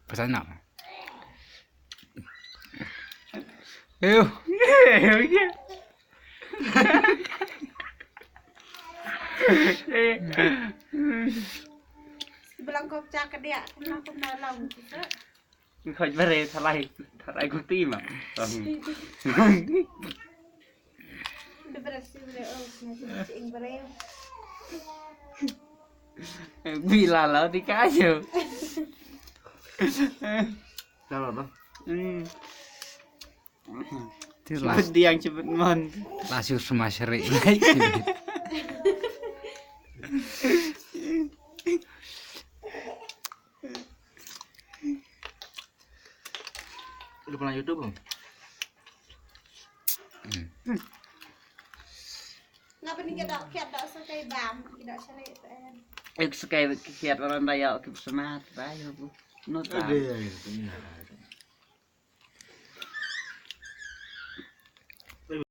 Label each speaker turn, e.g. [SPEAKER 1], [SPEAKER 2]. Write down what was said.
[SPEAKER 1] Pesan apa? Yuk.
[SPEAKER 2] Bilang kau cakap dia, aku nolong.
[SPEAKER 3] Khơi về đây thật ai cũng tim à.
[SPEAKER 2] Udah berhasil beliau, nasi ing beliau.
[SPEAKER 3] Bila là đi cá chưa.
[SPEAKER 4] Sao rồi đó?
[SPEAKER 3] Cepet diang cepet mon.
[SPEAKER 1] Lasur semasri.
[SPEAKER 4] Udah pernah YouTube belum?
[SPEAKER 2] Ngapa nih kita sekai bam, kita cari PN.
[SPEAKER 3] Ek sekali kiat orang daya ke semangat ayo bu. Nota.
[SPEAKER 4] Ada gitu.